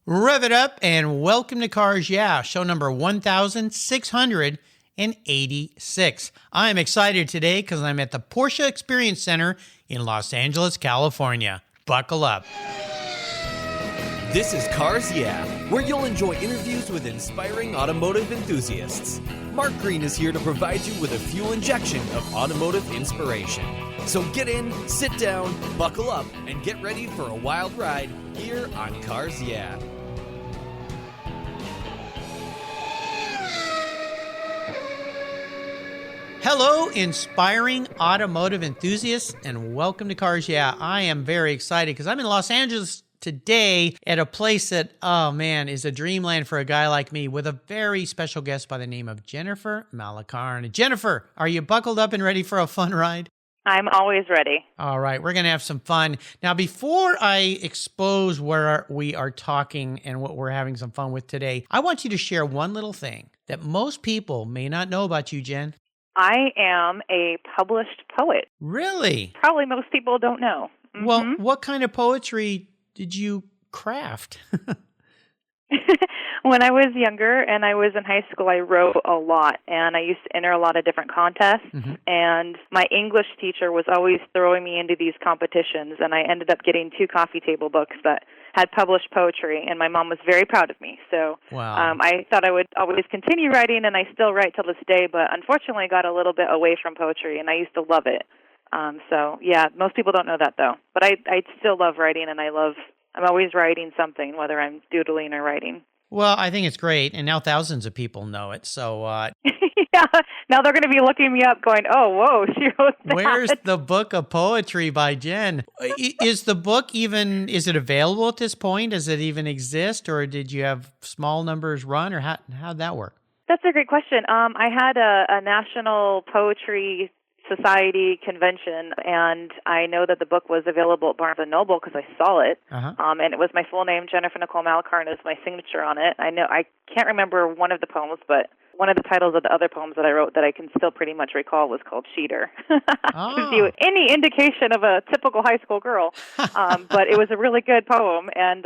Rev it up and welcome to Cars Yeah, show number 1686. I'm excited today because I'm at the Porsche Experience Center in Los Angeles, California. Buckle up. This is Cars Yeah, where you'll enjoy interviews with inspiring automotive enthusiasts. Mark Green is here to provide you with a fuel injection of automotive inspiration. So get in, sit down, buckle up, and get ready for a wild ride here on Cars Yeah. Hello, inspiring automotive enthusiasts, and welcome to Cars Yeah. I am very excited because I'm in Los Angeles today at a place that, oh man, is a dreamland for a guy like me with a very special guest by the name of Jennifer Malacarne. Jennifer, are you buckled up and ready for a fun ride? I'm always ready. All right, we're going to have some fun. Now, before I expose where we are talking and what we're having some fun with today, I want you to share one little thing that most people may not know about you, Jen. I am a published poet. Really? Probably most people don't know. Mm-hmm. Well, what kind of poetry did you craft? When I was younger and I was in high school, I wrote a lot, and I used to enter a lot of different contests, and my English teacher was always throwing me into these competitions, and I ended up getting 2 coffee table books that had published poetry, and my mom was very proud of me. So wow. I thought I would always continue writing, and I still write till this day, but unfortunately I got a little bit away from poetry, and I used to love it. So, yeah, most people don't know that, though. But I still love writing, and I'm always writing something, whether I'm doodling or writing. Well, I think it's great, and now thousands of people know it. So, yeah, now they're going to be looking me up going, oh, whoa, she wrote that. Where's the book of poetry by Jen? Is the book is it available at this point? Does it even exist, or did you have small numbers run, or how'd that work? That's a great question. I had a National Poetry Society convention, and I know that the book was available at Barnes & Noble because I saw it, and it was my full name, Jennifer Nicole Malacarne, is my signature on it. I can't remember one of the poems, but one of the titles of the other poems that I wrote that I can still pretty much recall was called Cheater. Gives you any indication of a typical high school girl, but it was a really good poem, and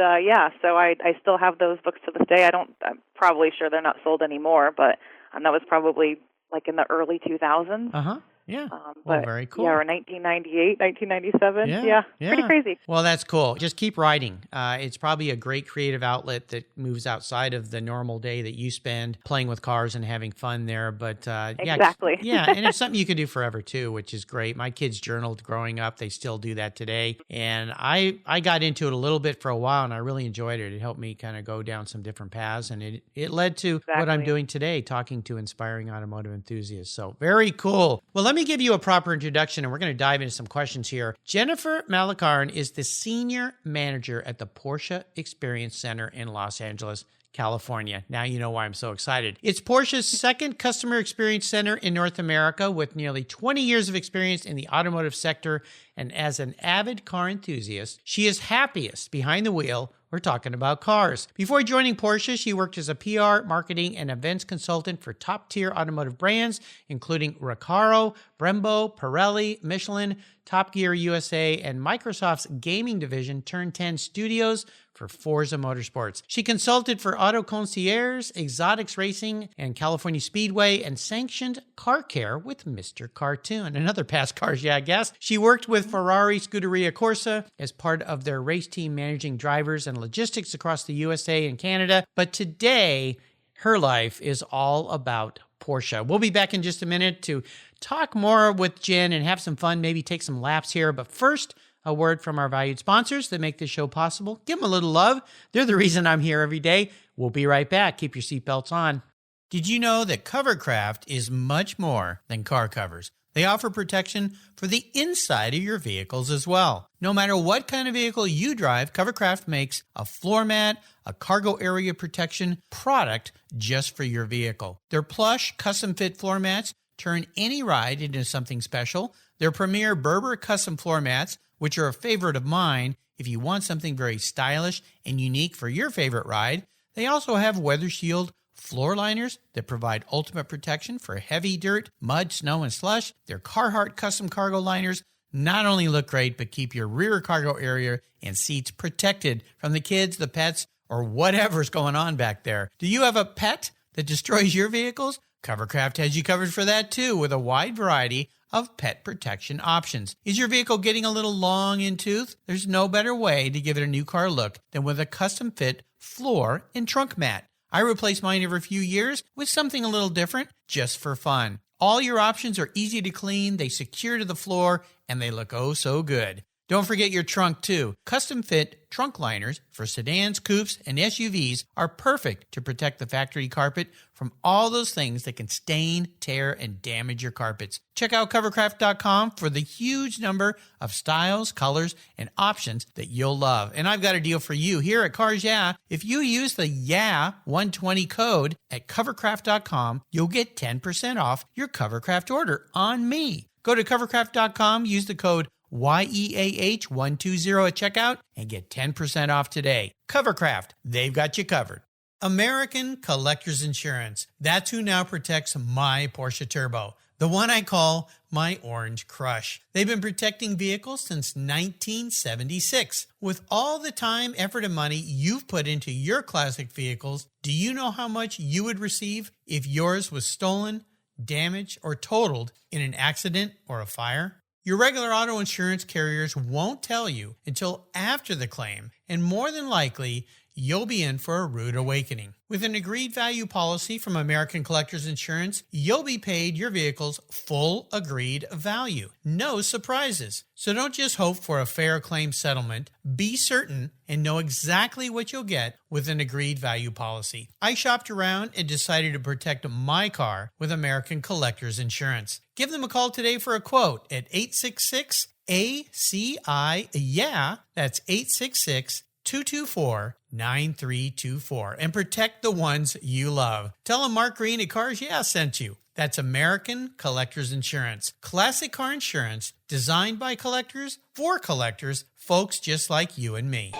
so I still have those books to this day. I'm probably sure they're not sold anymore, but that was probably like in the early 2000s. Yeah. Well, very cool. Yeah, or 1998, 1997. Yeah, pretty crazy. Well, that's cool. Just keep writing. It's probably a great creative outlet that moves outside of the normal day that you spend playing with cars and having fun there. But exactly. Yeah, and it's something you can do forever too, which is great. My kids journaled growing up. They still do that today. And I got into it a little bit for a while, and I really enjoyed it. It helped me kind of go down some different paths, and it led to what I'm doing today, talking to inspiring automotive enthusiasts. So very cool. Well, let me give you a proper introduction, and we're going to dive into some questions here. Jennifer Malacarne is the senior manager at the Porsche Experience Center in Los Angeles, California. Now you know why I'm so excited. It's Porsche's second customer experience center in North America, with nearly 20 years of experience in the automotive sector. And as an avid car enthusiast, she is happiest behind the wheel. We're talking about cars. Before joining Porsche, she worked as a PR, marketing, and events consultant for top-tier automotive brands, including Recaro, Brembo, Pirelli, Michelin, Top Gear USA, and Microsoft's gaming division, Turn 10 Studios, for Forza Motorsports. She consulted for Auto Concierge, Exotics Racing, and California Speedway, and sanctioned car care with Mr. Cartoon, another past Cars Yeah guest. She worked with Ferrari Scuderia Corsa as part of their race team, managing drivers and logistics across the USA and Canada. But today, her life is all about Porsche. We'll be back in just a minute to talk more with Jen and have some fun, maybe take some laps here. But first, a word from our valued sponsors that make this show possible. Give them a little love. They're the reason I'm here every day. We'll be right back. Keep your seatbelts on. Did you know that Covercraft is much more than car covers? They offer protection for the inside of your vehicles as well. No matter what kind of vehicle you drive, Covercraft makes a floor mat, a cargo area protection product just for your vehicle. Their plush, custom-fit floor mats turn any ride into something special. Their premier Berber custom floor mats, which are a favorite of mine if you want something very stylish and unique for your favorite ride. They also have Weather Shield floor liners that provide ultimate protection for heavy dirt, mud, snow, and slush. Their Carhartt custom cargo liners not only look great, but keep your rear cargo area and seats protected from the kids, the pets, or whatever's going on back there. Do you have a pet that destroys your vehicles? Covercraft has you covered for that too, with a wide variety of pet protection options. Is your vehicle getting a little long in tooth? There's no better way to give it a new car look than with a custom fit floor and trunk mat. I replace mine every few years with something a little different just for fun. All your options are easy to clean, they secure to the floor, and they look oh so good. Don't forget your trunk too. Custom fit trunk liners for sedans, coupes, and SUVs are perfect to protect the factory carpet from all those things that can stain, tear, and damage your carpets. Check out covercraft.com for the huge number of styles, colors, and options that you'll love. And I've got a deal for you here at Cars Yeah. If you use the YEAH120 code at covercraft.com, you'll get 10% off your Covercraft order on me. Go to covercraft.com, use the code YEAH120 at checkout and get 10% off today. Covercraft, they've got you covered. American Collectors Insurance. That's who now protects my Porsche Turbo, the one I call my Orange Crush. They've been protecting vehicles since 1976. With all the time, effort, and money you've put into your classic vehicles, do you know how much you would receive if yours was stolen, damaged, or totaled in an accident or a fire? Your regular auto insurance carriers won't tell you until after the claim, and more than likely, you'll be in for a rude awakening. With an agreed value policy from American Collectors Insurance, you'll be paid your vehicle's full agreed value. No surprises. So don't just hope for a fair claim settlement. Be certain and know exactly what you'll get with an agreed value policy. I shopped around and decided to protect my car with American Collectors Insurance. Give them a call today for a quote at 866-ACI-YEAH. That's 866-224-9324 and protect the ones you love. Tell them Mark Green at Cars Yeah sent you. That's American Collectors Insurance. Classic car insurance designed by collectors for collectors, folks just like you and me.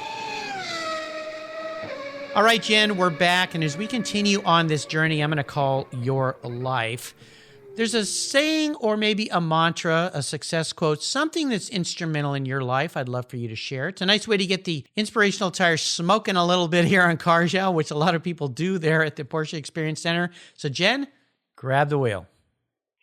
All right, Jen, we're back. And as we continue on this journey, I'm going to call your life. There's a saying or maybe a mantra, a success quote, something that's instrumental in your life. I'd love for you to share. It's a nice way to get the inspirational tires smoking a little bit here on Cars Yeah, which a lot of people do there at the Porsche Experience Center. So Jen, grab the wheel.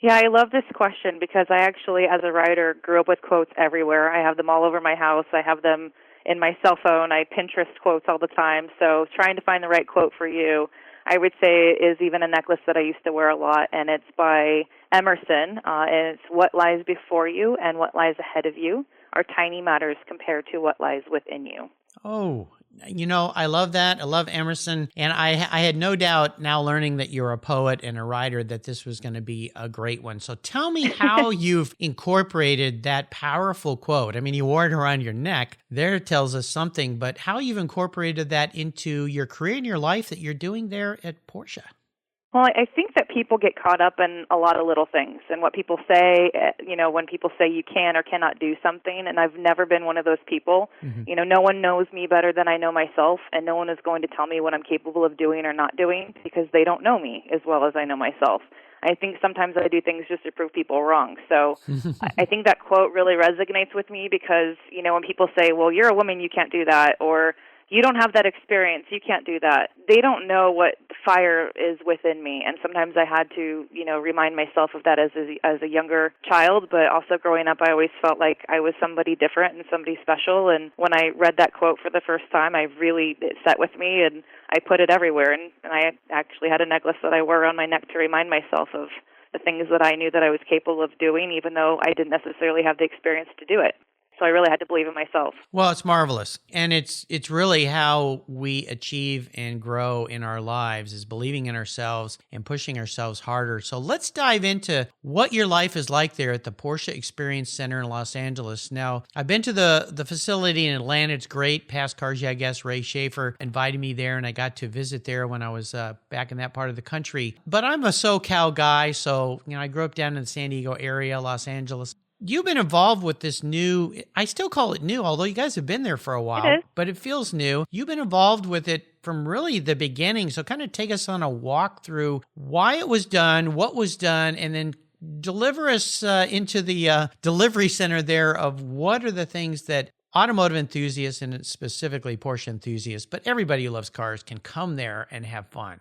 Yeah, I love this question because I actually, as a writer, grew up with quotes everywhere. I have them all over my house. I have them in my cell phone. I Pinterest quotes all the time. So trying to find the right quote for you, I would say, is even a necklace that I used to wear a lot, and it's by Emerson, and it's what lies before you and what lies ahead of you are tiny matters compared to what lies within you. Oh, you know, I love that. I love Emerson. And I had no doubt now learning that you're a poet and a writer that this was going to be a great one. So tell me how you've incorporated that powerful quote. I mean, you wore it around your neck. There tells us something, but how you've incorporated that into your career and your life that you're doing there at Porsche. Well, I think that people get caught up in a lot of little things and what people say, when people say you can or cannot do something, and I've never been one of those people. Mm-hmm. No one knows me better than I know myself, and no one is going to tell me what I'm capable of doing or not doing because they don't know me as well as I know myself. I think sometimes I do things just to prove people wrong. So I think that quote really resonates with me because, when people say, well, you're a woman, you can't do that, or you don't have that experience, you can't do that. They don't know what the fire is within me, and sometimes I had to, remind myself of that as a younger child, but also growing up, I always felt like I was somebody different and somebody special, and when I read that quote for the first time, it sat with me, and I put it everywhere, and I actually had a necklace that I wore around my neck to remind myself of the things that I knew that I was capable of doing, even though I didn't necessarily have the experience to do it. So I really had to believe in myself. Well, it's marvelous. And it's really how we achieve and grow in our lives is believing in ourselves and pushing ourselves harder. So let's dive into what your life is like there at the Porsche Experience Center in Los Angeles. Now, I've been to the facility in Atlanta. It's great. Past Cars Yeah guest Ray Schaefer invited me there, and I got to visit there when I was back in that part of the country. But I'm a SoCal guy, so I grew up down in the San Diego area, Los Angeles. You've been involved with this new, I still call it new, although you guys have been there for a while, but it feels new. You've been involved with it from really the beginning. So kind of take us on a walk through why it was done, what was done, and then deliver us into the delivery center there of what are the things that automotive enthusiasts, and specifically Porsche enthusiasts, but everybody who loves cars can come there and have fun.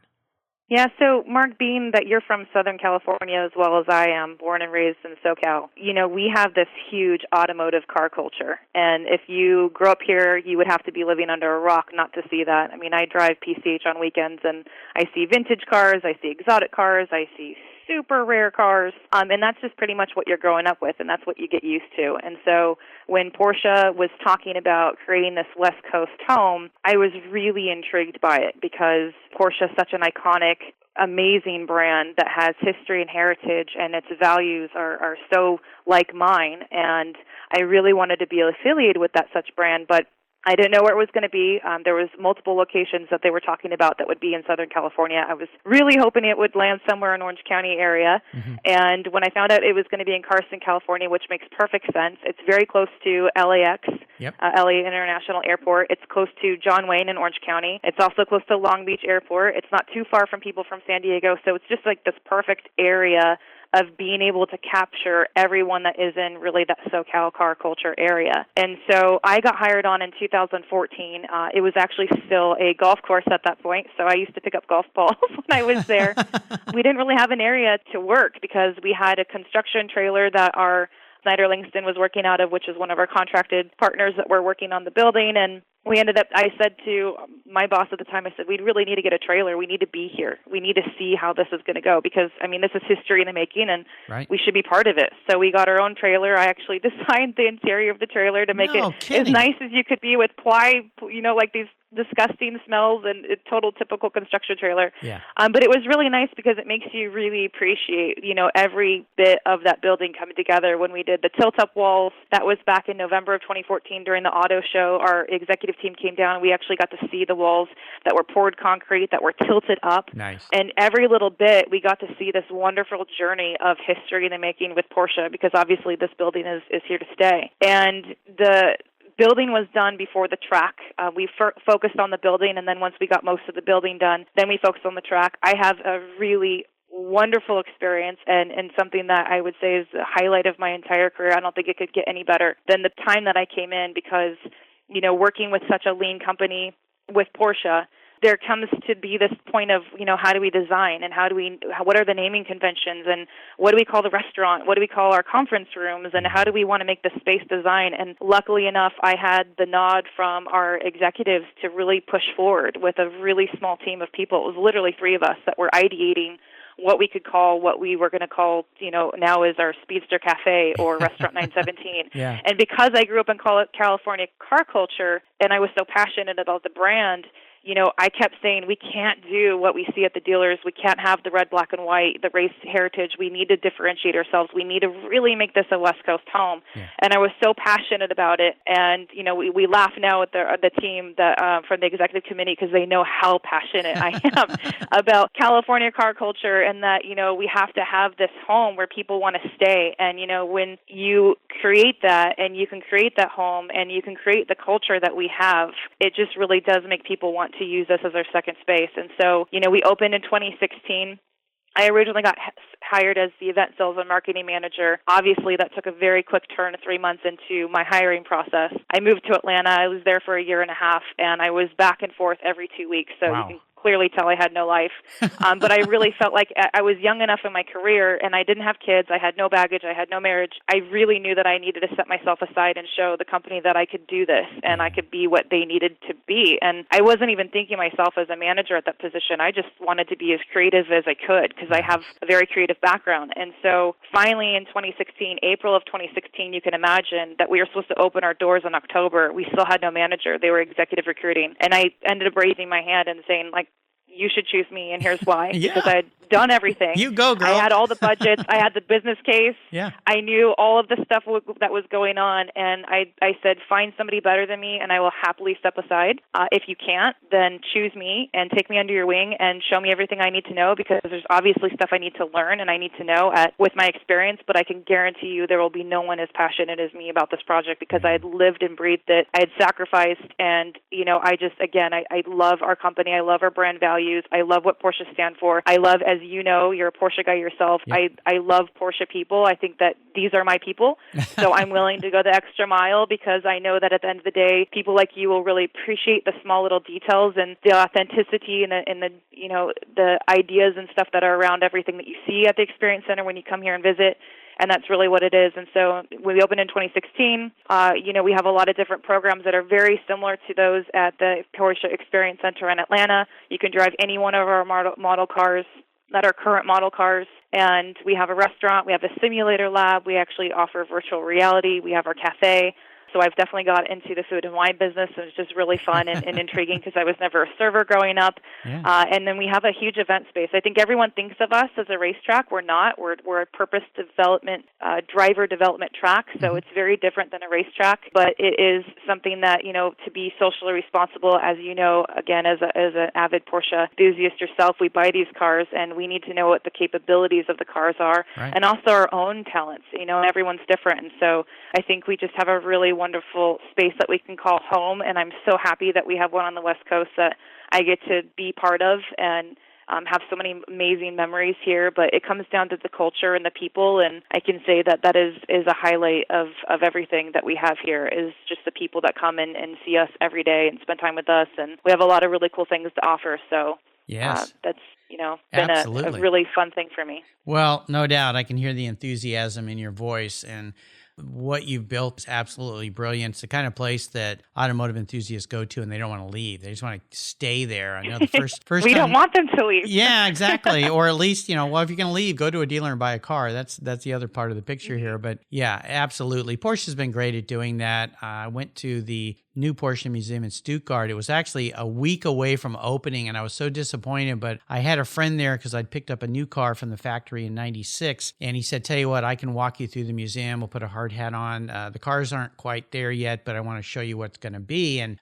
Yeah, so Mark, being that you're from Southern California as well as I am, born and raised in SoCal, we have this huge automotive car culture. And if you grew up here, you would have to be living under a rock not to see that. I mean, I drive PCH on weekends, and I see vintage cars, I see exotic cars, I see super rare cars, and that's just pretty much what you're growing up with, and that's what you get used to. And so when Porsche was talking about creating this West Coast home, I was really intrigued by it because Porsche is such an iconic, amazing brand that has history and heritage, and its values are so like mine, and I really wanted to be affiliated with that such brand, but I didn't know where it was going to be. There was multiple locations that they were talking about that would be in Southern California. I was really hoping it would land somewhere in Orange County area. Mm-hmm. And when I found out it was going to be in Carson, California, which makes perfect sense, it's very close to LAX, LA International Airport. It's close to John Wayne in Orange County. It's also close to Long Beach Airport. It's not too far from people from San Diego. So it's just like this perfect area of being able to capture everyone that is in really that SoCal car culture area. And so I got hired on in 2014. It was actually still a golf course at that point, so I used to pick up golf balls when I was there. We didn't really have an area to work because we had a construction trailer that our Snyder Langston was working out of, which is one of our contracted partners that were working on the building. And we ended up, I said to my boss at the time, I said, we really need to get a trailer. We need to be here. We need to see how this is going to go because, I mean, this is history in the making and we should be part of it. So we got our own trailer. I actually designed the interior of the trailer to make it as nice as you could be with ply, like these disgusting smells and a total typical construction trailer. Yeah. But it was really nice because it makes you really appreciate, every bit of that building coming together. When we did the tilt-up walls, that was back in November of 2014 during the auto show. Our executive team came down and we actually got to see the walls that were poured concrete, that were tilted up. Nice. And every little bit, we got to see this wonderful journey of history in the making with Porsche because obviously this building is here to stay. And the building was done before the track. We focused on the building, and then once we got most of the building done, then we focused on the track. I have a really wonderful experience and something that I would say is the highlight of my entire career. I don't think it could get any better than the time that I came in because, working with such a lean company with Porsche, there comes to be this point of, how do we design and what are the naming conventions and what do we call the restaurant? What do we call our conference rooms and how do we want to make the space design? And luckily enough, I had the nod from our executives to really push forward with a really small team of people. It was literally 3 of us that were ideating what we could call what we were going to call, now is our Speedster Cafe or Restaurant 917. Yeah. And because I grew up in California car culture and I was so passionate about the brand, I kept saying we can't do what we see at the dealers. We can't have the red, black, and white, the race heritage. We need to differentiate ourselves. We need to really make this a West Coast home. Yeah. And I was so passionate about it. And, we laugh now at the team that from the executive committee because they know how passionate I am about California car culture and that, we have to have this home where people want to stay. And, when you create that and you can create that home and you can create the culture that we have, it just really does make people want to use us as our second space. And so, we opened in 2016. I originally got hired as the event sales and marketing manager. Obviously, that took a very quick turn 3 months into my hiring process. I moved to Atlanta. I was there for a year and a half, and I was back and forth every 2 weeks. So you can clearly tell I had no life. But I really felt like I was young enough in my career, and I didn't have kids. I had no baggage. I had no marriage. I really knew that I needed to set myself aside and show the company that I could do this, and I could be what they needed to be. And I wasn't even thinking myself as a manager at that position. I just wanted to be as creative as I could because I have a very creative background. And so finally in 2016, April of 2016, you can imagine that we were supposed to open our doors in October. We still had no manager. They were executive recruiting. And I ended up raising my hand and saying, you should choose me, and here's why. Because I had done everything. You go, girl. I had all the budgets. I had the business case. Yeah. I knew all of the stuff that was going on, and I said, find somebody better than me, and I will happily step aside. If you can't, then choose me and take me under your wing and show me everything I need to know, because there's obviously stuff I need to learn and I need to know with my experience, but I can guarantee you there will be no one as passionate as me about this project because I had lived and breathed it. I had sacrificed, and, I just, again, I love our company. I love our brand value. values. I love what Porsche stand for. I love, as you know, you're a Porsche guy yourself. Yep. I love Porsche people. I think that these are my people. So I'm willing to go the extra mile because I know that at the end of the day, people like you will really appreciate the small little details and the authenticity and the you know, the ideas and stuff that are around everything that you see at the Experience Center when you come here and visit. And that's really what it is. And so when we opened in 2016, you know, we have a lot of different programs that are very similar to those at the Porsche Experience Center in Atlanta. You can drive any one of our model cars that are current model cars. And we have a restaurant. We have a simulator lab. We actually offer virtual reality. We have our cafe. So I've definitely got into the food and wine business. It was just really fun and intriguing because I was never a server growing up. Yeah. And then we have a huge event space. I think everyone thinks of us as a racetrack. We're not. We're a purpose development, driver development track. So it's very different than a racetrack. But it is something that, you know, to be socially responsible, as you know, again, as an avid Porsche enthusiast yourself, we buy these cars and we need to know what the capabilities of the cars are, right, and also our own talents. You know, everyone's different. And so I think we just have a really wonderful space that we can call home, and I'm so happy that we have one on the West Coast that I get to be part of and have so many amazing memories here. But it comes down to the culture and the people, and I can say that that is a highlight of everything that we have here is just the people that come in and see us every day and spend time with us, and we have a lot of really cool things to offer. So yes, that's, you know, been a really fun thing for me. Well, no doubt. I can hear the enthusiasm in your voice, and what you've built is absolutely brilliant. It's the kind of place that automotive enthusiasts go to and they don't want to leave. They just want to stay there. I know the first we time, don't want them to leave. Yeah, exactly. Or at least, you know, well, if you're going to leave, go to a dealer and buy a car. That's the other part of the picture here. But yeah, absolutely. Porsche has been great at doing that. I went to the new Porsche Museum in Stuttgart. It was actually a week away from opening, and I was so disappointed, but I had a friend there because I'd picked up a new car from the factory in 96, and he said, tell you what, I can walk you through the museum. We'll put a hard hat on. The cars aren't quite there yet, but I want to show you what's going to be. And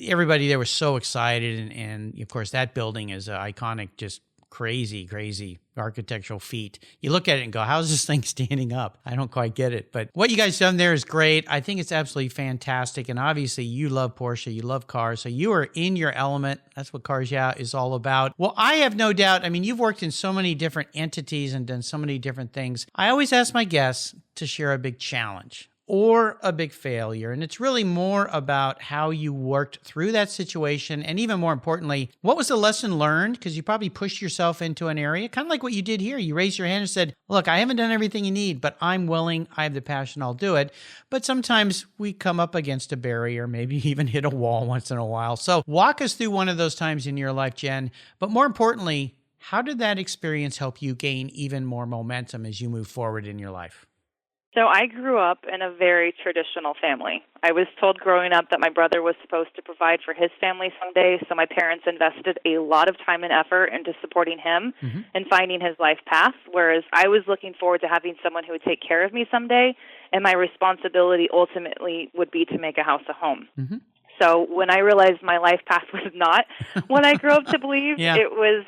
everybody there was so excited, and of course, that building is iconic, just crazy architectural feat. You look at it and go, how's this thing standing up? I don't quite get it. But what you guys done there is great. I think it's absolutely fantastic. And obviously you love Porsche, you love cars. So you are in your element. That's what Cars Yeah is all about. Well, I have no doubt. I mean, you've worked in so many different entities and done so many different things. I always ask my guests to share a big challenge or a big failure. And it's really more about how you worked through that situation. And even more importantly, what was the lesson learned? Because you probably pushed yourself into an area, kind of like what you did here. You raised your hand and said, look, I haven't done everything you need, but I'm willing. I have the passion. I'll do it. But sometimes we come up against a barrier, maybe even hit a wall once in a while. So walk us through one of those times in your life, Jen. But more importantly, how did that experience help you gain even more momentum as you move forward in your life? So I grew up in a very traditional family. I was told growing up that my brother was supposed to provide for his family someday, so my parents invested a lot of time and effort into supporting him and finding his life path, whereas I was looking forward to having someone who would take care of me someday, and my responsibility ultimately would be to make a house a home. So when I realized my life path was not what I grew up to believe, it was,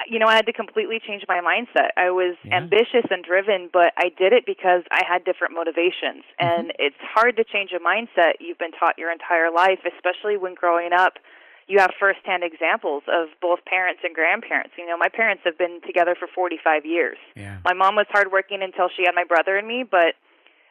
you know, I had to completely change my mindset. I was ambitious and driven, but I did it because I had different motivations. And it's hard to change a mindset you've been taught your entire life, especially when growing up you have firsthand examples of both parents and grandparents. You know, my parents have been together for 45 years. My mom was hardworking until she had my brother and me, but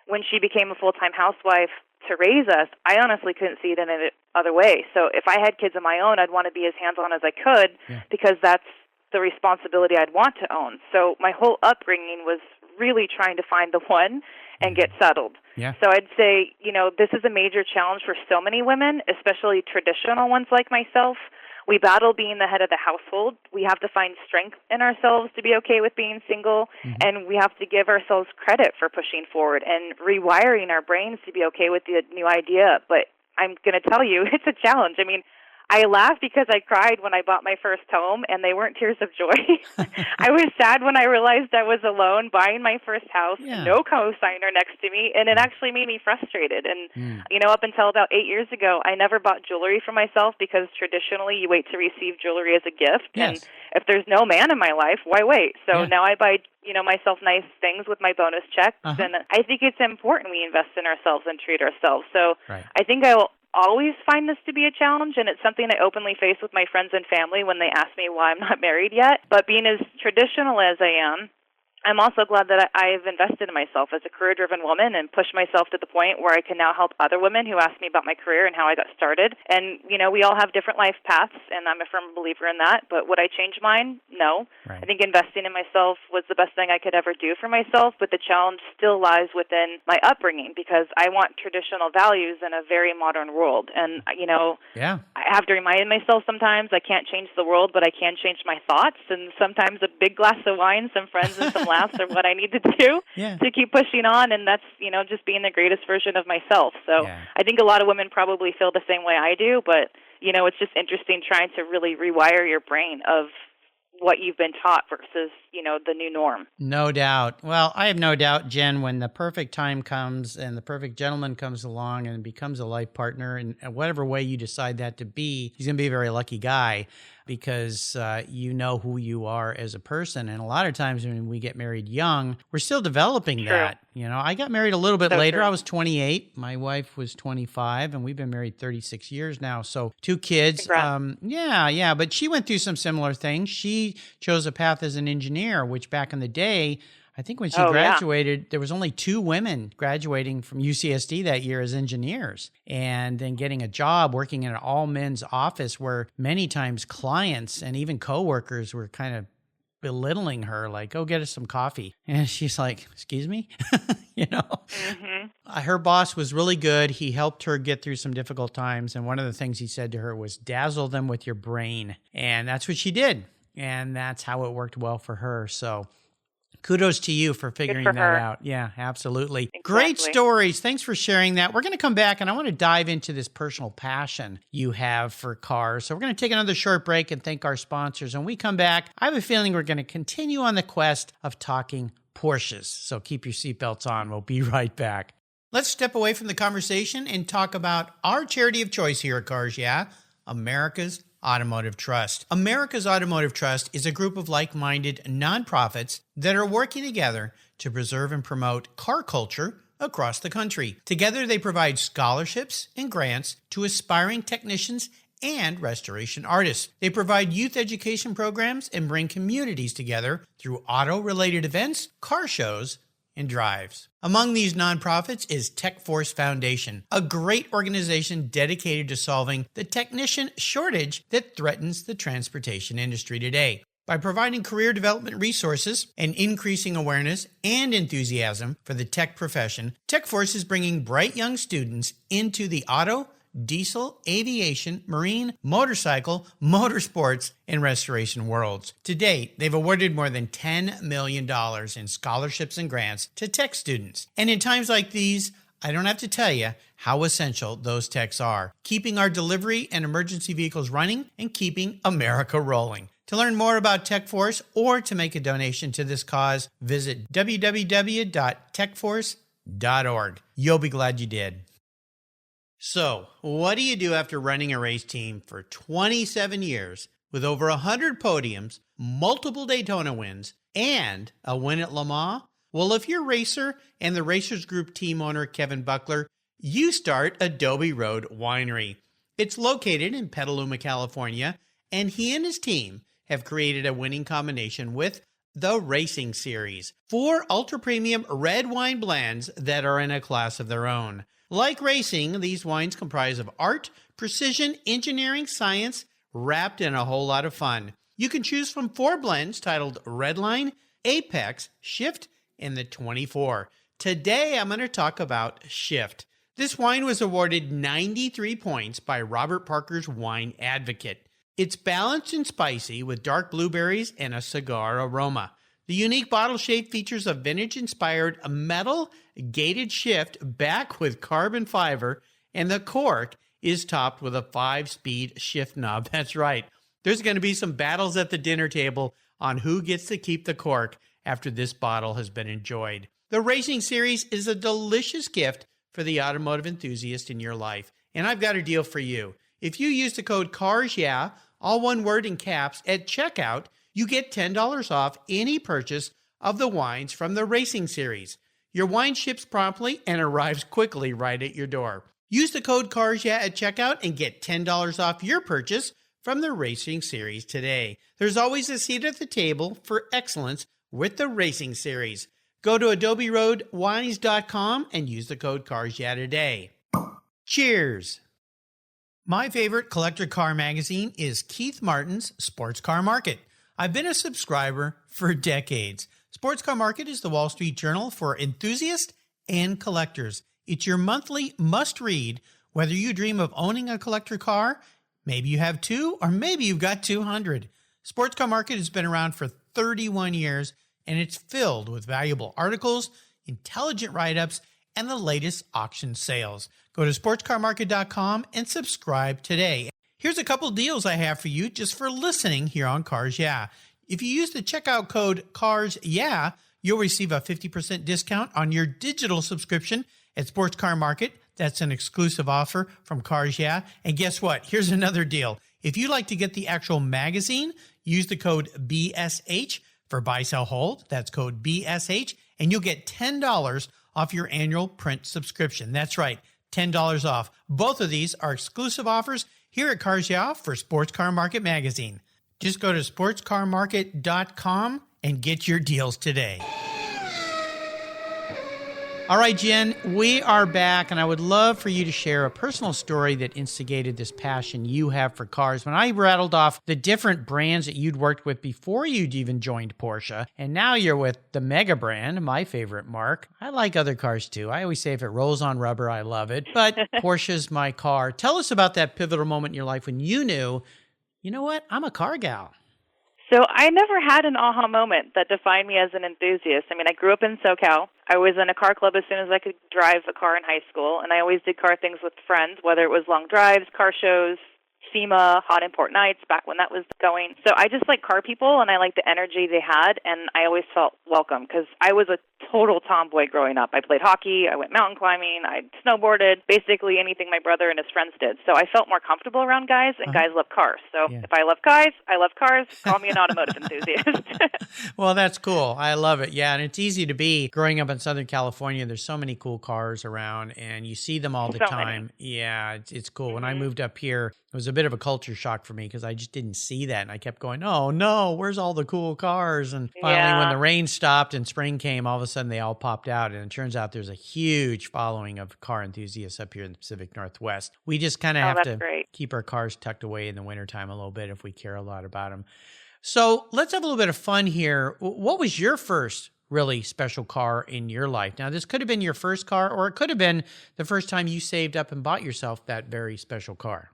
when she became a full-time housewife to raise us, I honestly couldn't see it in any other way. So if I had kids of my own, I'd want to be as hands-on as I could because that's the responsibility I'd want to own. So my whole upbringing was really trying to find the one and get settled. So I'd say, you know, this is a major challenge for so many women, especially traditional ones like myself. We battle being the head of the household. We have to find strength in ourselves to be okay with being single, and we have to give ourselves credit for pushing forward and rewiring our brains to be okay with the new idea. But I'm going to tell you, it's a challenge. I mean, I laughed because I cried when I bought my first home, and they weren't tears of joy. I was sad when I realized I was alone buying my first house, no co-signer next to me, and it actually made me frustrated. And, you know, up until about 8 years ago, I never bought jewelry for myself because traditionally you wait to receive jewelry as a gift. And if there's no man in my life, why wait? So now I buy, you know, myself nice things with my bonus checks. And I think it's important we invest in ourselves and treat ourselves. So I think I will always find this to be a challenge, and it's something I openly face with my friends and family when they ask me why I'm not married yet. But being as traditional as I am, I'm also glad that I've invested in myself as a career-driven woman and pushed myself to the point where I can now help other women who ask me about my career and how I got started. And, we all have different life paths, and I'm a firm believer in that. But would I change mine? No. Right. I think investing in myself was the best thing I could ever do for myself, but the challenge still lies within my upbringing because I want traditional values in a very modern world. And, I have to remind myself sometimes I can't change the world, but I can change my thoughts. And sometimes a big glass of wine, some friends, and some laughs are what I need to do to keep pushing on, and that's, just being the greatest version of myself. So I think a lot of women probably feel the same way I do, but, it's just interesting trying to really rewire your brain of what you've been taught versus, the new norm. No doubt. Well, I have no doubt, Jen, when the perfect time comes and the perfect gentleman comes along and becomes a life partner, and whatever way you decide that to be, he's going to be a very lucky guy because you know who you are as a person. And a lot of times when we get married young, we're still developing that. I got married a little bit later. True. I was 28. My wife was 25, and we've been married 36 years now. So 2 kids. Yeah. But she went through some similar things. She chose a path as an engineer, which back in the day, I think when she graduated, there was only 2 women graduating from UCSD that year as engineers, and then getting a job working in an all-men's office where many times clients and even coworkers were kind of belittling her, like, "Go get us some coffee." And she's like, "Excuse me?" Her boss was really good. He helped her get through some difficult times. And one of the things he said to her was, "Dazzle them with your brain." And that's what she did. And that's how it worked well for her. So kudos to you for figuring that out. Yeah, absolutely. Exactly. Great stories. Thanks for sharing that. We're going to come back and I want to dive into this personal passion you have for cars. So we're going to take another short break and thank our sponsors. When we come back, I have a feeling we're going to continue on the quest of talking Porsches. So keep your seatbelts on. We'll be right back. Let's step away from the conversation and talk about our charity of choice here at Cars Yeah, America's Automotive Trust. America's Automotive Trust is a group of like-minded nonprofits that are working together to preserve and promote car culture across the country. Together, they provide scholarships and grants to aspiring technicians and restoration artists. They provide youth education programs and bring communities together through auto-related events, car shows, and drives. Among these nonprofits is TechForce Foundation, a great organization dedicated to solving the technician shortage that threatens the transportation industry today. By providing career development resources and increasing awareness and enthusiasm for the tech profession, TechForce is bringing bright young students into the auto, diesel, aviation, marine, motorcycle, motorsports, and restoration worlds. To date, they've awarded more than $10 million in scholarships and grants to tech students. And in times like these, I don't have to tell you how essential those techs are, keeping our delivery and emergency vehicles running and keeping America rolling. To learn more about TechForce or to make a donation to this cause, visit www.techforce.org. You'll be glad you did. So, what do you do after running a race team for 27 years with over 100 podiums, multiple Daytona wins, and a win at Le Mans? Well, if you're a racer and the Racers Group team owner Kevin Buckler, you start Adobe Road Winery. It's located in Petaluma, California, and he and his team have created a winning combination with the Racing Series, 4 ultra-premium red wine blends that are in a class of their own. Like racing, these wines comprise of art, precision, engineering, science, wrapped in a whole lot of fun. You can choose from 4 blends titled Redline, Apex, Shift, and the 24. Today, I'm going to talk about Shift. This wine was awarded 93 points by Robert Parker's Wine Advocate. It's balanced and spicy with dark blueberries and a cigar aroma. The unique bottle shape features a vintage-inspired metal gated shift back with carbon fiber, and the cork is topped with a 5-speed shift knob. That's right. There's going to be some battles at the dinner table on who gets to keep the cork after this bottle has been enjoyed. The Racing Series is a delicious gift for the automotive enthusiast in your life, and I've got a deal for you. If you use the code CARSYEAH, all one word in caps, at checkout, you get $10 off any purchase of the wines from the Racing Series. Your wine ships promptly and arrives quickly right at your door. Use the code CARSYEAH at checkout and get $10 off your purchase from the Racing Series today. There's always a seat at the table for excellence with the Racing Series. Go to adoberoadwise.com and use the code CARSYEAH today. Cheers! My favorite collector car magazine is Keith Martin's Sports Car Market. I've been a subscriber for decades. Sports Car Market is the Wall Street Journal for enthusiasts and collectors. It's your monthly must-read, whether you dream of owning a collector car, maybe you have 2, or maybe you've got 200. Sports Car Market has been around for 31 years, and it's filled with valuable articles, intelligent write-ups, and the latest auction sales. Go to sportscarmarket.com and subscribe today. Here's a couple deals I have for you just for listening here on Cars Yeah. If you use the checkout code Cars Yeah, you'll receive a 50% discount on your digital subscription at Sports Car Market. That's an exclusive offer from Cars Yeah. And guess what? Here's another deal. If you'd like to get the actual magazine, use the code BSH for Buy, Sell, Hold. That's code BSH, and you'll get $10 off your annual print subscription. That's right, $10 off. Both of these are exclusive offers here at Cars Yeah for Sports Car Market Magazine. Just go to sportscarmarket.com and get your deals today. All right, Jen, we are back, and I would love for you to share a personal story that instigated this passion you have for cars. When I rattled off the different brands that you'd worked with before you'd even joined Porsche, and now you're with the mega brand, my favorite marque. I like other cars too. I always say if it rolls on rubber, I love it, but Porsche's my car. Tell us about that pivotal moment in your life when you knew, you know what, I'm a car gal. So I never had an aha moment that defined me as an enthusiast. I mean, I grew up in SoCal. I was in a car club as soon as I could drive a car in high school, and I always did car things with friends, whether it was long drives, car shows, SEMA, Hot Import Nights, back when that was going. So I just like car people, and I like the energy they had, and I always felt welcome because I was a total tomboy growing up. I played hockey, I went mountain climbing, I snowboarded, basically anything my brother and his friends did. So I felt more comfortable around guys, and guys love cars. So if I love guys, I love cars, call me an automotive enthusiast. Well, that's cool. I love it. Yeah, and it's easy to be growing up in Southern California. There's so many cool cars around, and you see them all the time. Many. Yeah, it's cool. When I moved up here, it was a bit of a culture shock for me because I just didn't see that. And I kept going, oh, no, where's all the cool cars? And finally, when the rain stopped and spring came, all of a sudden they all popped out. And it turns out there's a huge following of car enthusiasts up here in the Pacific Northwest. We just kind of have to keep our cars tucked away in the wintertime a little bit if we care a lot about them. So let's have a little bit of fun here. What was your first really special car in your life? Now, this could have been your first car, or it could have been the first time you saved up and bought yourself that very special car.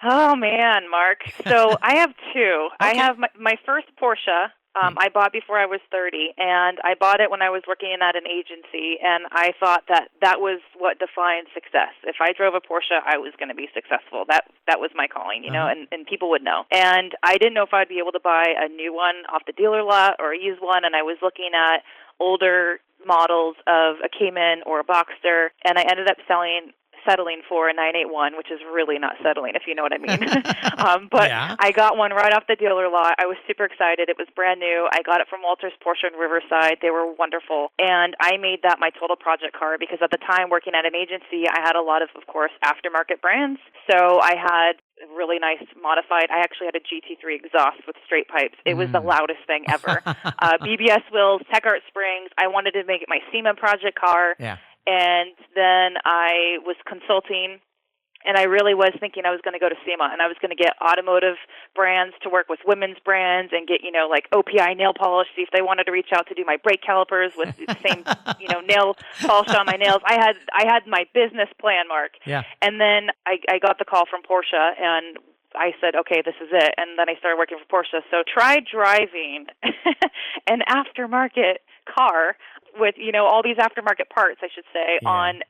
Oh, man, Mark. So I have two. Okay. I have my first Porsche. I bought before I was 30, and I bought it when I was working at an agency, and I thought that was what defined success. If I drove a Porsche, I was going to be successful. That was my calling, you know, and people would know. And I didn't know if I'd be able to buy a new one off the dealer lot or a used one, and I was looking at older models of a Cayman or a Boxster, and I ended up settling for a 981, which is really not settling, if you know what I mean. But I got one right off the dealer lot. I was super excited. It was brand new. I got it from Walters Porsche in Riverside. They were wonderful. And I made that my total project car because at the time, working at an agency, I had a lot of course, aftermarket brands. So I had really nice modified. I actually had a GT3 exhaust with straight pipes. It was the loudest thing ever. BBS wheels, Tech Art springs. I wanted to make it my SEMA project car. Yeah. And then I was consulting, and I really was thinking I was going to go to SEMA, and I was going to get automotive brands to work with women's brands and get, like OPI nail polish, see if they wanted to reach out to do my brake calipers with the same, nail polish on my nails. I had my business plan, Mark. Yeah. And then I got the call from Porsche, and I said, okay, this is it. And then I started working for Porsche. So try driving an aftermarket car with, all these aftermarket parts, I should say, on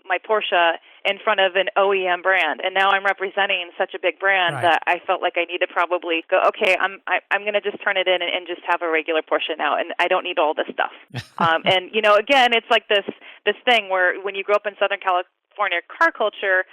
my Porsche in front of an OEM brand. And now I'm representing such a big brand that I felt like I need to probably go, okay, I'm going to just turn it in and just have a regular Porsche now, and I don't need all this stuff. And, again, it's like this thing where when you grow up in Southern California car culture,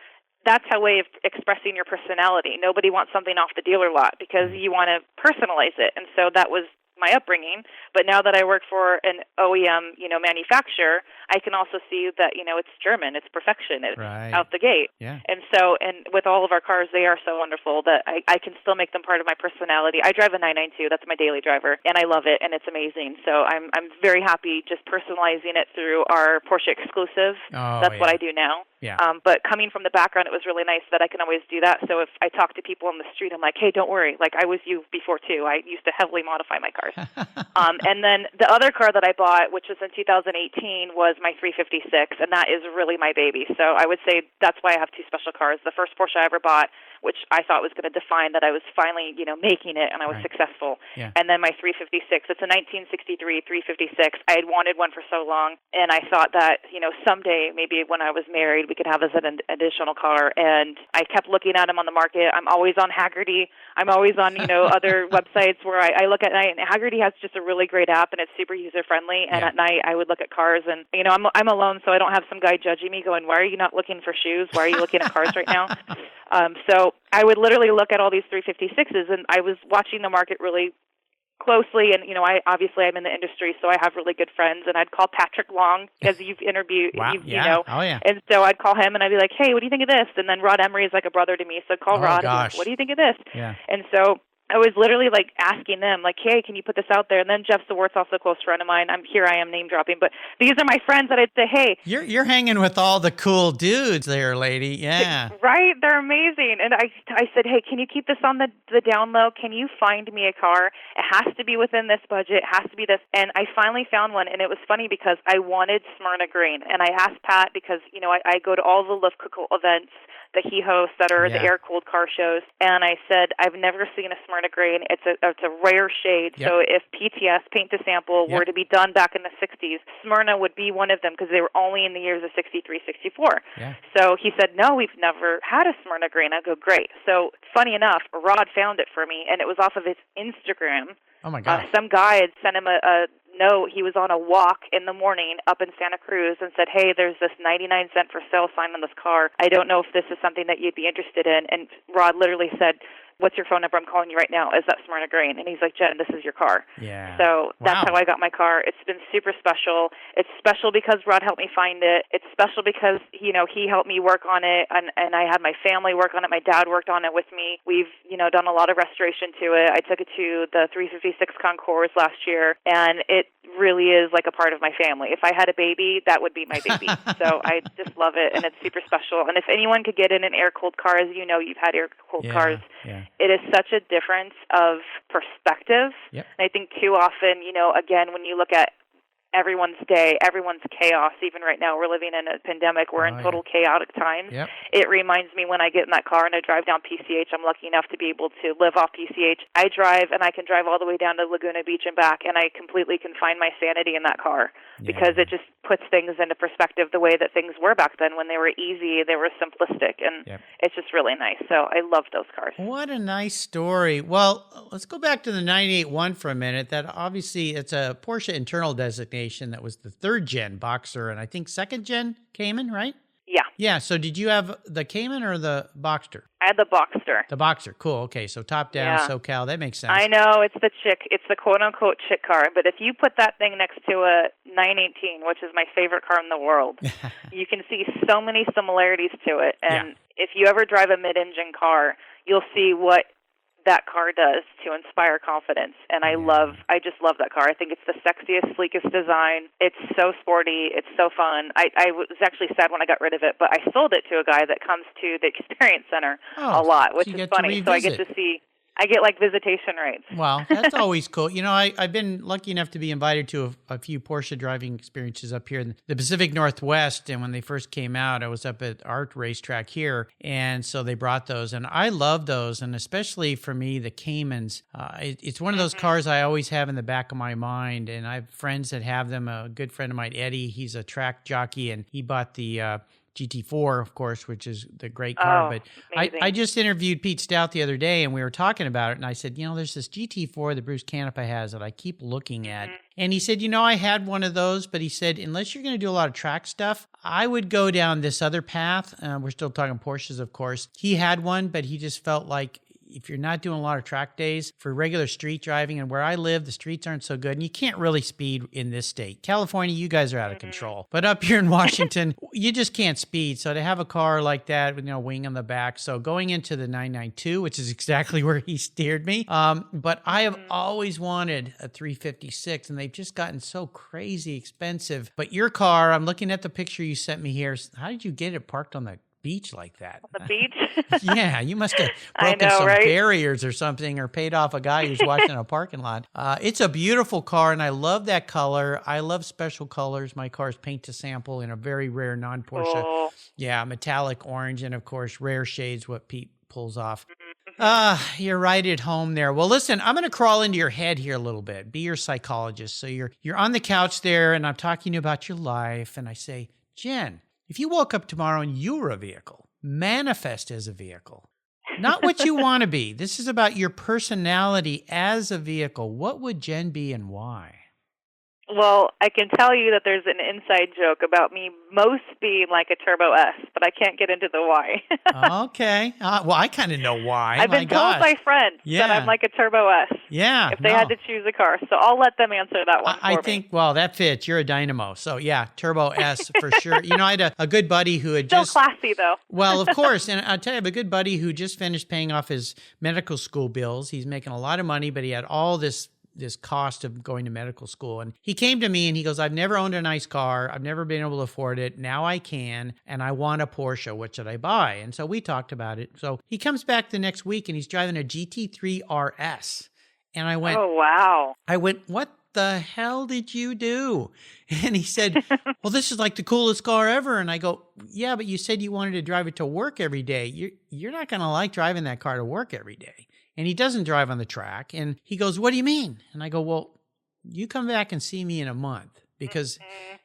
that's a way of expressing your personality. Nobody wants something off the dealer lot because you want to personalize it. And so that was my upbringing. But now that I work for an OEM, manufacturer, I can also see that, it's German, it's perfection, it's out the gate. Yeah. And with all of our cars, they are so wonderful that I can still make them part of my personality. I drive a 992, that's my daily driver, and I love it, and it's amazing. So I'm very happy just personalizing it through our Porsche exclusive. That's what I do now. Yeah. But coming from the background, it was really nice that I can always do that. So if I talk to people on the street, I'm like, hey, don't worry. Like, I was you before, too. I used to heavily modify my cars. And then the other car that I bought, which was in 2018, was my 356, and that is really my baby. So I would say that's why I have two special cars. The first Porsche I ever bought, which I thought was going to define that I was finally, making it and I was successful. Yeah. And then my 356. It's a 1963 356. I had wanted one for so long, and I thought that, someday, maybe when I was married, we could have as an additional car. And I kept looking at them on the market. I'm always on Haggerty. I'm always on, other websites where I look at night. And Haggerty has just a really great app, and it's super user-friendly. And at night, I would look at cars. And, I'm alone, so I don't have some guy judging me going, why are you not looking for shoes? Why are you looking at cars right now? So I would literally look at all these 356s, and I was watching the market really closely, and I'm in the industry, so I have really good friends, and I'd call Patrick Long, because you've interviewed, and so I'd call him, and I'd be like, hey, what do you think of this? And then Rod Emery is like a brother to me, so I'd call Rod, and like, what do you think of this? Yeah. And so I was literally like asking them, like, hey, can you put this out there? And then Jeff Sawart's also a close friend of mine. I am name dropping, but these are my friends that I'd say, hey. You're hanging with all the cool dudes there, lady. Yeah. Right? They're amazing. And I said, hey, can you keep this on the down low? Can you find me a car? It has to be within this budget. It has to be this. And I finally found one, and it was funny because I wanted Smyrna Green. And I asked Pat because, I go to all the Lift Cookle events that he hosts that are the air-cooled car shows. And I said, I've never seen a Smyrna Green. It's a rare shade. Yep. So if PTS, Paint to Sample, were to be done back in the 60s, Smyrna would be one of them because they were only in the years of 63, 64. Yeah. So he said, no, we've never had a Smyrna Green. I go, great. So funny enough, Rod found it for me, and it was off of his Instagram. Oh, my God. Some guy had sent him a note. He was on a walk in the morning up in Santa Cruz and said, hey, there's this 99-cent for sale sign on this car. I don't know if this is something that you'd be interested in. And Rod literally said, what's your phone number? I'm calling you right now. Is that Smyrna Green? And he's like, Jen, this is your car. Yeah. So that's how I got my car. It's been super special. It's special because Rod helped me find it. It's special because, he helped me work on it, and I had my family work on it. My dad worked on it with me. We've, done a lot of restoration to it. I took it to the 356 Concours last year, and it really is like a part of my family. If I had a baby, that would be my baby. So I just love it, and it's super special. And if anyone could get in an air-cooled car, as you've had air-cooled cars, it is such a difference of perspective. Yep. And I think too often, again, when you look at everyone's day, everyone's chaos, even right now, we're living in a pandemic, we're in total chaotic times. Yep. It reminds me when I get in that car and I drive down PCH, I'm lucky enough to be able to live off PCH. I drive, and I can drive all the way down to Laguna Beach and back, and I completely can find my sanity in that car because it just puts things into perspective the way that things were back then when they were easy, they were simplistic, and it's just really nice. So I love those cars. What a nice story. Well, let's go back to the 981 for a minute. That obviously, it's a Porsche internal designation. That was the 3rd-gen Boxster, and I think 2nd-gen Cayman, right? Yeah. Yeah, so did you have the Cayman or the Boxster? I had the Boxster. The Boxster, cool. Okay, so top down, SoCal, that makes sense. I know, it's the quote-unquote chick car, but if you put that thing next to a 918, which is my favorite car in the world, you can see so many similarities to it, and if you ever drive a mid-engine car, you'll see what that car does to inspire confidence, and I just love that car. I think it's the sexiest, sleekest design. It's so sporty. It's so fun. I was actually sad when I got rid of it, but I sold it to a guy that comes to the Experience Center a lot, which is funny. So I get to see. I get like visitation rates. Wow, that's always cool. I've been lucky enough to be invited to a few Porsche driving experiences up here in the Pacific Northwest. And when they first came out, I was up at our racetrack here. And so they brought those. And I love those. And especially for me, the Caymans. It's one of those cars I always have in the back of my mind. And I have friends that have them. A good friend of mine, Eddie, he's a track jockey. And he bought the GT4, of course, which is the great car. But I just interviewed Pete Stout the other day, and we were talking about it. And I said, there's this GT4 that Bruce Canepa has that I keep looking at. And he said, I had one of those, but he said, unless you're going to do a lot of track stuff, I would go down this other path. We're still talking Porsches, of course. He had one, but he just felt like if you're not doing a lot of track days for regular street driving, and where I live, the streets aren't so good, and you can't really speed in this state. California, you guys are out of control. But up here in Washington, you just can't speed. So to have a car like that with, wing on the back. So going into the 992, which is exactly where he steered me. But I have always wanted a 356, and they've just gotten so crazy expensive. But your car, I'm looking at the picture you sent me here. How did you get it parked on the beach like that? The beach? Yeah, you must have broken some barriers or something, or paid off a guy who's watching a parking lot. It's a beautiful car, and I love that color. I love special colors. My car's paint to sample in a very rare non-Porsche. Yeah, metallic orange, and of course, rare shades, what Pete pulls off. You're right at home there. Well, listen, I'm going to crawl into your head here a little bit, be your psychologist. So you're on the couch there, and I'm talking to you about your life, and I say, Jen, if you woke up tomorrow and you were a vehicle, manifest as a vehicle, not what you want to be. This is about your personality as a vehicle. What would Jen be and why? Well, I can tell you that there's an inside joke about me most being like a Turbo S, but I can't get into the why. Okay. Well, I kind of know why. I've been told by friends that I'm like a Turbo S. Yeah. If they had to choose a car. So I'll let them answer that one for me. I think, well, that fits. You're a dynamo. So yeah, Turbo S for sure. I had a good buddy who had Still classy though. Well, of course. And I'll tell you, I have a good buddy who just finished paying off his medical school bills. He's making a lot of money, but he had all this cost of going to medical school. And he came to me and he goes, I've never owned a nice car. I've never been able to afford it. Now I can, and I want a Porsche. What should I buy? And so we talked about it. So he comes back the next week and he's driving a GT3 RS. And I went, oh, wow. I went, what the hell did you do? And he said, well, this is like the coolest car ever. And I go, yeah, but you said you wanted to drive it to work every day. You're not going to like driving that car to work every day. And he doesn't drive on the track. And he goes, what do you mean? And I go, well, you come back and see me in a month, because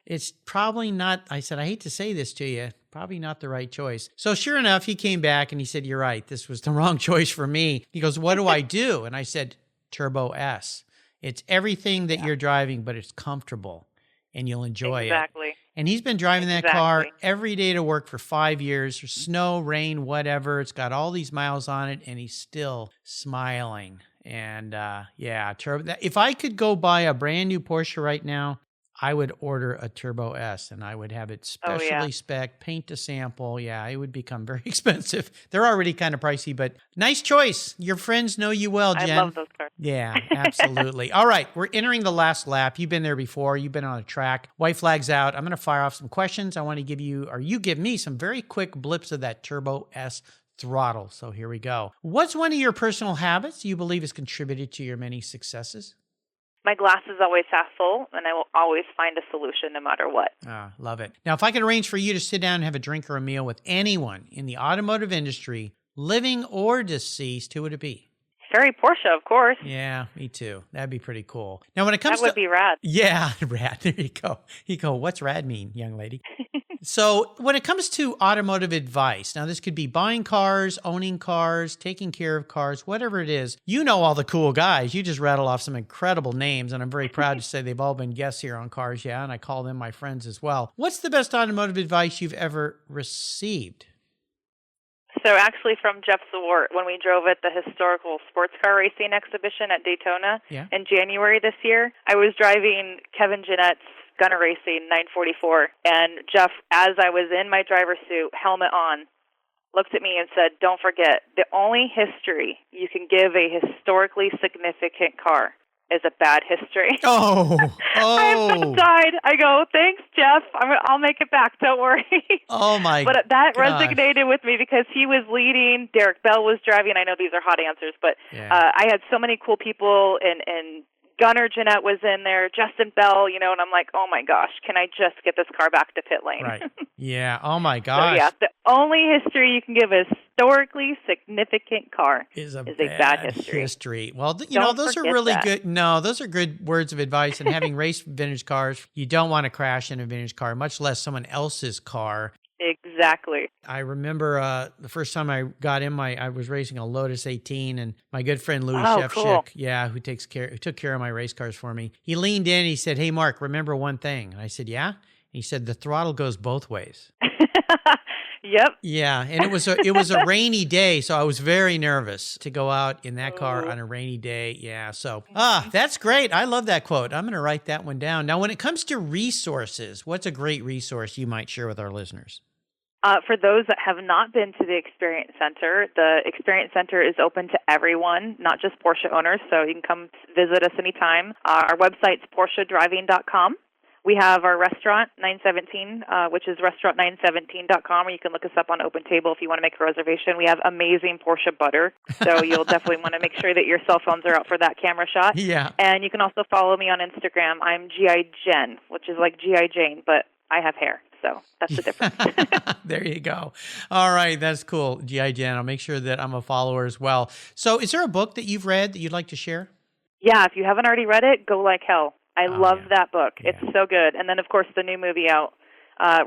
it's probably not, I said, I hate to say this to you, probably not the right choice. So sure enough, he came back and he said, you're right, this was the wrong choice for me. He goes, what do I do? And I said, Turbo S. It's everything that you're driving, but it's comfortable and you'll enjoy it. Exactly. And he's been driving that car every day to work for 5 years, snow, rain, whatever. It's got all these miles on it, and he's still smiling. And Turbo. If I could go buy a brand new Porsche right now, I would order a Turbo S, and I would have it specially spec'd, paint to sample. Yeah, it would become very expensive. They're already kind of pricey, but nice choice. Your friends know you well, Jen. I love those cars. Yeah, absolutely. All right, we're entering the last lap. You've been there before. You've been on a track. White flag's out. I'm going to fire off some questions. I want to give you, or you give me, some very quick blips of that Turbo S throttle. So here we go. What's one of your personal habits you believe has contributed to your many successes? My glass is always half full, and I will always find a solution no matter what. Love it. Now, if I could arrange for you to sit down and have a drink or a meal with anyone in the automotive industry, living or deceased, who would it be? Ferry Porsche, of course. Yeah, me too. That'd be pretty cool. Now, when it comes that would be rad. Yeah, rad. There you go. You go, what's rad mean, young lady? So when it comes to automotive advice, now this could be buying cars, owning cars, taking care of cars, whatever it is. You know all the cool guys. You just rattle off some incredible names, and I'm very proud to say they've all been guests here on Cars Yeah, and I call them my friends as well. What's the best automotive advice you've ever received? So actually from Jeff Zawart, when we drove at the historical sports car racing exhibition at Daytona in January this year, I was driving Kevin Jeanette's Gunner Racing 944, and Jeff, as I was in my driver's suit, helmet on, looked at me and said, don't forget, the only history you can give a historically significant car is a bad history. I died. I go, thanks, Jeff. I'll make it back. Don't worry. Oh, my But that resonated with me because he was leading. Derek Bell was driving. I know these are hot answers, but I had so many cool people, and Gunnar Jeanette was in there, Justin Bell, and I'm like, oh, my gosh, can I just get this car back to pit lane? Right. Yeah. Oh, my gosh. So, the only history you can give a historically significant car is a bad history. Well, those are really good. No, those are good words of advice. And having raced vintage cars, you don't want to crash in a vintage car, much less someone else's car. Exactly. I remember the first time I got in I was racing a Lotus 18, and my good friend Louis Shefchik, who took care of my race cars for me. He leaned in and he said, "Hey, Mark, remember one thing?" And I said, "Yeah." And he said, "The throttle goes both ways." Yep. Yeah, and it was a rainy day, so I was very nervous to go out in that car on a rainy day. Yeah, so that's great. I love that quote. I'm going to write that one down. Now, when it comes to resources, what's a great resource you might share with our listeners? For those that have not been to the Experience Center, the Experience Center is open to everyone, not just Porsche owners, so you can come visit us anytime. Our website's PorscheDriving.com. We have our restaurant, 917, which is restaurant917.com, where you can look us up on Open Table if you want to make a reservation. We have amazing Porsche butter, so you'll definitely want to make sure that your cell phones are out for that camera shot. Yeah. And you can also follow me on Instagram. I'm G.I. Jen, which is like G.I. Jane, but I have hair. So that's the difference. There you go. All right. That's cool. G.I. Jen. I'll make sure that I'm a follower as well. So is there a book that you've read that you'd like to share? Yeah. If you haven't already read it, Go Like Hell. I love that book. Yeah. It's so good. And then, of course, the new movie out.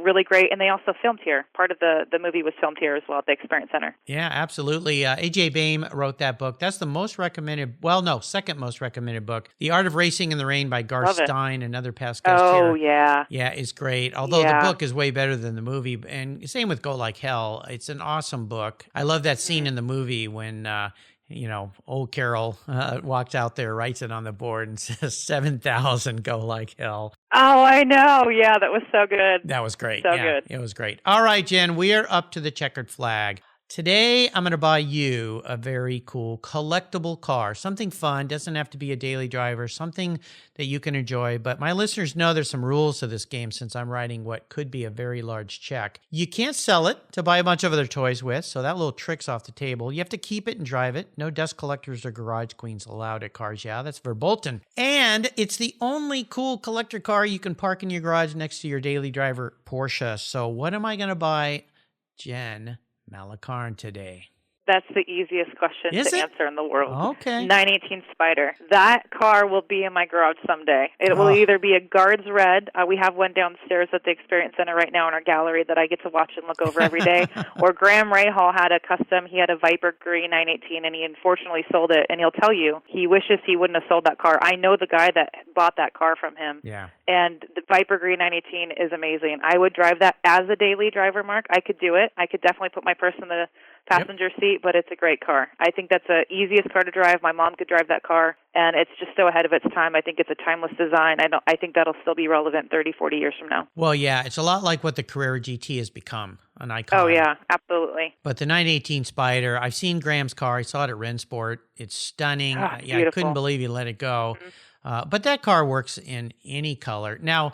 Really great. And they also filmed here. Part of the movie was filmed here as well at the Experience Center. Yeah, absolutely. A.J. Baim wrote that book. That's the most recommended, second most recommended book. The Art of Racing in the Rain by Garth Stein, another past guest here. Oh, yeah. Yeah, it's great. Although the book is way better than the movie. And same with Go Like Hell. It's an awesome book. I love that scene in the movie when... old Carol walks out there, writes it on the board and says 7,000, go like hell. Oh, I know. Yeah, that was so good. That was great. So good. It was great. All right, Jen, we are up to the checkered flag. Today, I'm going to buy you a very cool collectible car, something fun, doesn't have to be a daily driver, something that you can enjoy. But my listeners know there's some rules to this game since I'm writing what could be a very large check. You can't sell it to buy a bunch of other toys with, so that little trick's off the table. You have to keep it and drive it. No dust collectors or garage queens allowed at Cars Yeah, that's verboten. And it's the only cool collector car you can park in your garage next to your daily driver Porsche. So what am I going to buy, Jen Malacarne, today? That's the easiest question to answer in the world. Okay. 918 Spider. That car will be in my garage someday. It will either be a Guards Red. We have one downstairs at the Experience Center right now in our gallery that I get to watch and look over every day. Or Graham Rahal had a custom. He had a Viper Green 918, and he unfortunately sold it. And he'll tell you he wishes he wouldn't have sold that car. I know the guy that bought that car from him. Yeah. And the Viper Green 918 is amazing. I would drive that as a daily driver, Mark. I could do it. I could definitely put my purse in the passenger seat, but it's a great car. I think that's the easiest car to drive. My mom could drive that car, and it's just so ahead of its time. I think it's a timeless design. I think that'll still be relevant 30, 40 years from now. Well, yeah, it's a lot like what the Carrera GT has become, an icon. Oh, yeah, absolutely. But the 918 Spider, I've seen Graham's car. I saw it at Rennsport. It's stunning. I couldn't believe he let it go. Mm-hmm. But that car works in any color. Now,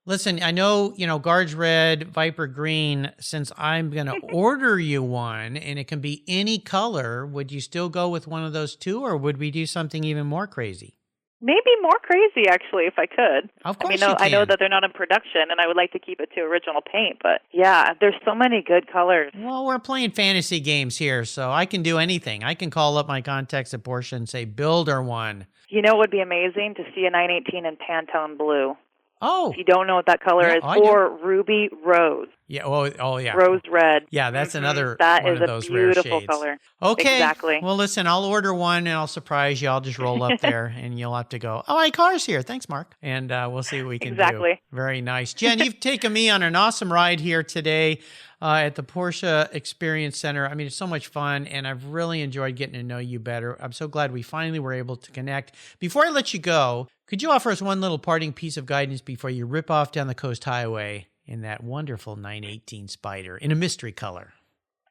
listen, I know, Guards Red, Viper Green, since I'm going to order you one and it can be any color, would you still go with one of those two, or would we do something even more crazy? Maybe more crazy, actually, if I could. Of course you can. I know that they're not in production, and I would like to keep it to original paint, but yeah, there's so many good colors. Well, we're playing fantasy games here, so I can do anything. I can call up my contacts at Porsche and say, build her one. You know what would be amazing? To see a 918 in Pantone blue. Oh. If you don't know what that color is, or Ruby Rose. Yeah. Oh, yeah. Rose red. Yeah, that's another that one is of those a rare beautiful shades. Color. Okay. Exactly. Well, listen, I'll order one and I'll surprise you. I'll just roll up there and you'll have to go, oh, my car's here. Thanks, Mark. And we'll see what we can do. Very nice. Jen, you've taken me on an awesome ride here today at the Porsche Experience Center. I mean, it's so much fun, and I've really enjoyed getting to know you better. I'm so glad we finally were able to connect. Before I let you go, could you offer us one little parting piece of guidance before you rip off down the Coast Highway in that wonderful 918 Spider in a mystery color?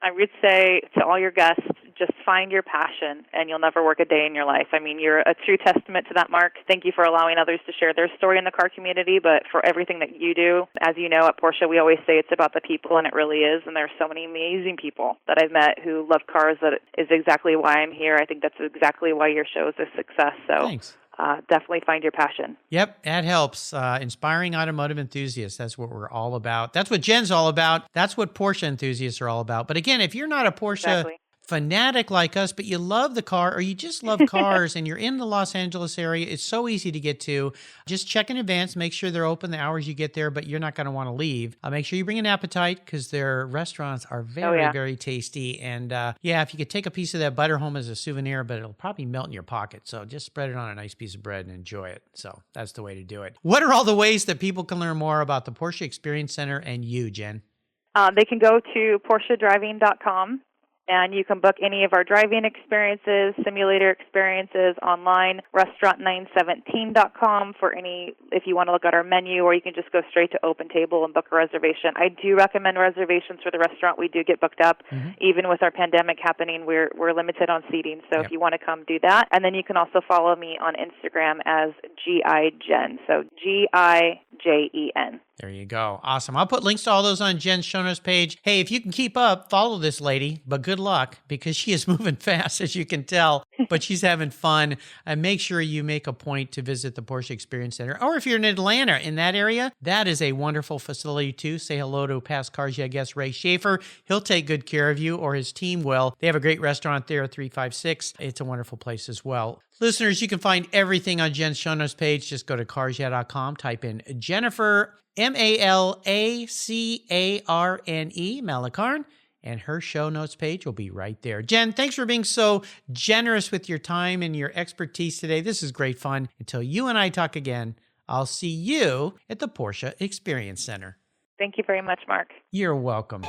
I would say to all your guests, just find your passion, and you'll never work a day in your life. I mean, you're a true testament to that, Mark. Thank you for allowing others to share their story in the car community, but for everything that you do. As you know, at Porsche, we always say it's about the people, and it really is. And there are so many amazing people that I've met who love cars. That is exactly why I'm here. I think that's exactly why your show is a success. So thanks. Definitely find your passion. Yep, that helps. Inspiring automotive enthusiasts. That's what we're all about. That's what Jen's all about. That's what Porsche enthusiasts are all about. But again, if you're not a Porsche fanatic like us, but you love the car, or you just love cars and you're in the Los Angeles area, it's so easy to get to. Just check in advance, make sure they're open the hours you get there, but you're not going to want to leave. Make sure you bring an appetite, because their restaurants are very, very tasty. And if you could take a piece of that butter home as a souvenir, but it'll probably melt in your pocket. So just spread it on a nice piece of bread and enjoy it. So that's the way to do it. What are all the ways that people can learn more about the Porsche Experience Center and you, Jen? They can go to PorscheDriving.com, and you can book any of our driving experiences, simulator experiences online, restaurant917.com for if you want to look at our menu, or you can just go straight to Open Table and book a reservation. I do recommend reservations for the restaurant. We do get booked up. Even with our pandemic happening, we're limited on seating, so if you want to come, do that. And then you can also follow me on Instagram as GIJen, so GIJEN. There you go. Awesome. I'll put links to all those on Jen's show notes page. Hey, if you can keep up, follow this lady, but good luck because she is moving fast, as you can tell, but she's having fun. And make sure you make a point to visit the Porsche Experience Center. Or if you're in Atlanta, in that area, that is a wonderful facility too. Say hello to past Cars Yeah guest Ray Schaefer. He'll take good care of you, or his team will. They have a great restaurant there, 356. It's a wonderful place as well. Listeners, you can find everything on Jen's show notes page. Just go to carsyeah.com, type in Jennifer, Malacarne, Malacarne, and her show notes page will be right there. Jen, thanks for being so generous with your time and your expertise today. This is great fun. Until you and I talk again, I'll see you at the Porsche Experience Center. Thank you very much, Mark. You're welcome.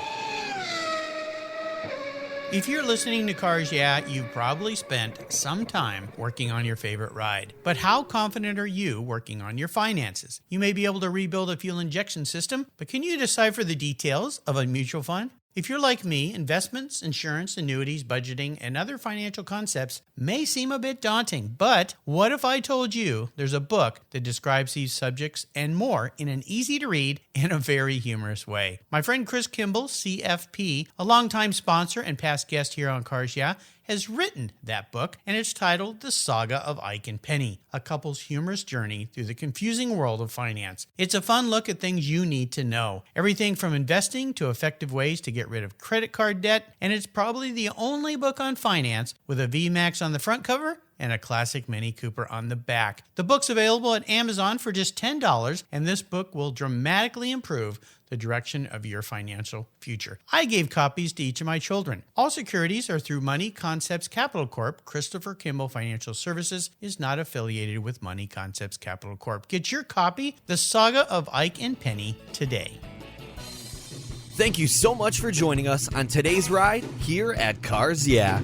If you're listening to Cars Yeah, you've probably spent some time working on your favorite ride. But how confident are you working on your finances? You may be able to rebuild a fuel injection system, but can you decipher the details of a mutual fund? If you're like me, investments, insurance, annuities, budgeting, and other financial concepts may seem a bit daunting, but what if I told you there's a book that describes these subjects and more in an easy-to-read and a very humorous way? My friend Chris Kimball, CFP, a longtime sponsor and past guest here on Cars Yeah, has written that book, and it's titled The Saga of Ike and Penny, a couple's humorous journey through the confusing world of finance. It's a fun look at things you need to know, everything from investing to effective ways to get rid of credit card debt, and it's probably the only book on finance with a VMAX on the front cover and a classic Mini Cooper on the back. The book's available at Amazon for just $10, and this book will dramatically improve the direction of your financial future. I gave copies to each of my children. All securities are through Money Concepts Capital Corp. Christopher Kimball Financial Services is not affiliated with Money Concepts Capital Corp. Get your copy, The Saga of Ike and Penny, today. Thank you so much for joining us on today's ride here at Cars Yeah.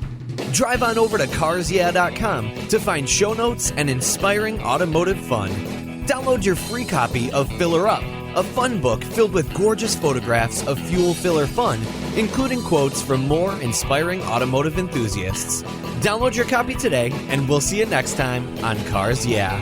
Drive on over to carsyeah.com to find show notes and inspiring automotive fun. Download your free copy of Filler Up, a fun book filled with gorgeous photographs of fuel filler fun, including quotes from more inspiring automotive enthusiasts. Download your copy today, and we'll see you next time on Cars Yeah.